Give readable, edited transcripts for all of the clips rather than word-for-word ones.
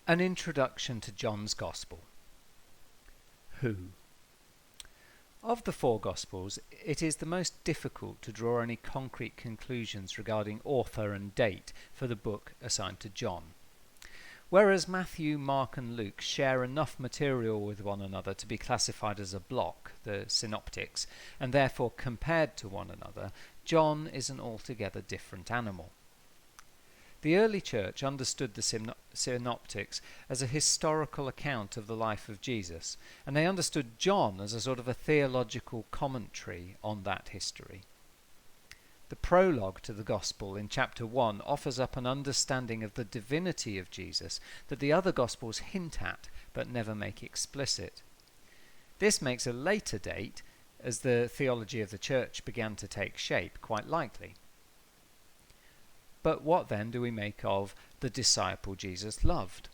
An introduction to John's Gospel. Who? Of the four Gospels, it is the most difficult to draw any concrete conclusions regarding author and date for the book assigned to John. Whereas Matthew, Mark and Luke share enough material with one another to be classified as a block, the synoptics, and therefore compared to one another, John is an altogether different animal. The early church understood the synoptics as a historical account of the life of Jesus, and they understood John as a sort of a theological commentary on that history. The prologue to the Gospel in chapter 1 offers up an understanding of the divinity of Jesus that the other Gospels hint at but never make explicit. This makes a later date, as the theology of the church began to take shape, quite likely. But what then do we make of the disciple Jesus loved?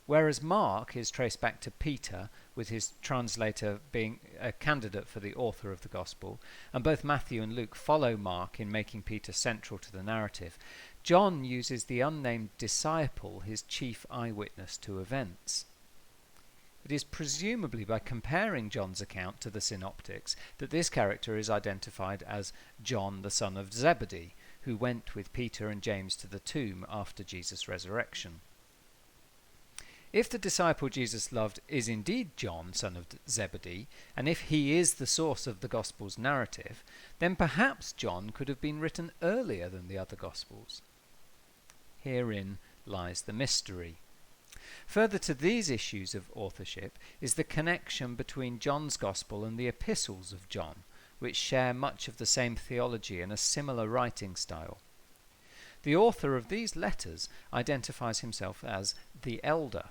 Whereas Mark is traced back to Peter, with his translator being a candidate for the author of the Gospel, and both Matthew and Luke follow Mark in making Peter central to the narrative, John uses the unnamed disciple, his chief eyewitness to events. It is presumably by comparing John's account to the synoptics that this character is identified as John the son of Zebedee, who went with Peter and James to the tomb after Jesus' resurrection. If the disciple Jesus loved is indeed John, son of Zebedee, and if he is the source of the Gospel's narrative, then perhaps John could have been written earlier than the other Gospels. Herein lies the mystery. Further to these issues of authorship is the connection between John's Gospel and the epistles of John, which share much of the same theology and a similar writing style. The author of these letters identifies himself as the elder,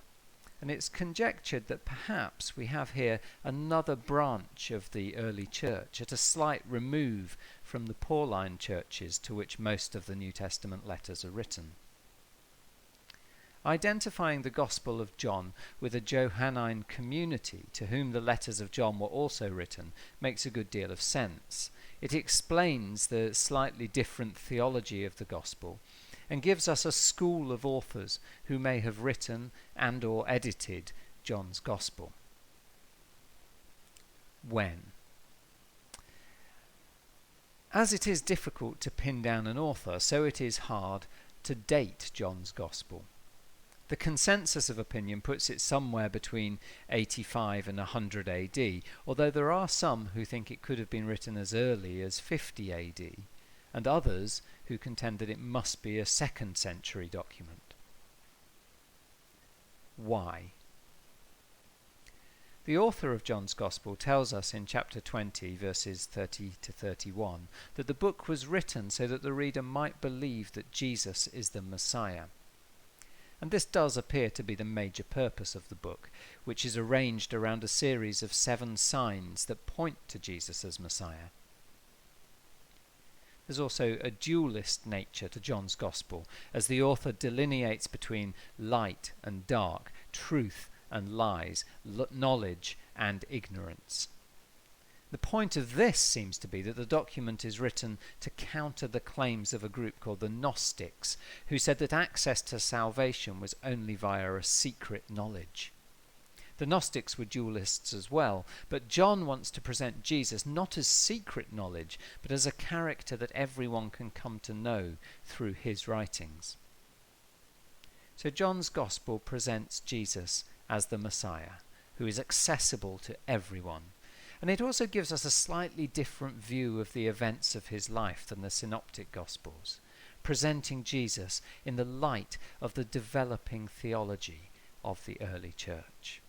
and it's conjectured that perhaps we have here another branch of the early church at a slight remove from the Pauline churches to which most of the New Testament letters are written. Identifying the Gospel of John with a Johannine community to whom the letters of John were also written makes a good deal of sense. It explains the slightly different theology of the Gospel and gives us a school of authors who may have written and or edited John's Gospel. When? As it is difficult to pin down an author, so it is hard to date John's Gospel. The consensus of opinion puts it somewhere between 85 and 100 AD, although there are some who think it could have been written as early as 50 AD, and others who contend that it must be a 2nd century document. Why? The author of John's Gospel tells us in chapter 20, verses 30 to 31, that the book was written so that the reader might believe that Jesus is the Messiah. And this does appear to be the major purpose of the book, which is arranged around a series of 7 signs that point to Jesus as Messiah. There's also a dualist nature to John's Gospel, as the author delineates between light and dark, truth and lies, knowledge and ignorance. The point of this seems to be that the document is written to counter the claims of a group called the Gnostics, who said that access to salvation was only via a secret knowledge. The Gnostics were dualists as well, but John wants to present Jesus not as secret knowledge, but as a character that everyone can come to know through his writings. So John's Gospel presents Jesus as the Messiah, who is accessible to everyone. And it also gives us a slightly different view of the events of his life than the Synoptic Gospels, presenting Jesus in the light of the developing theology of the early church.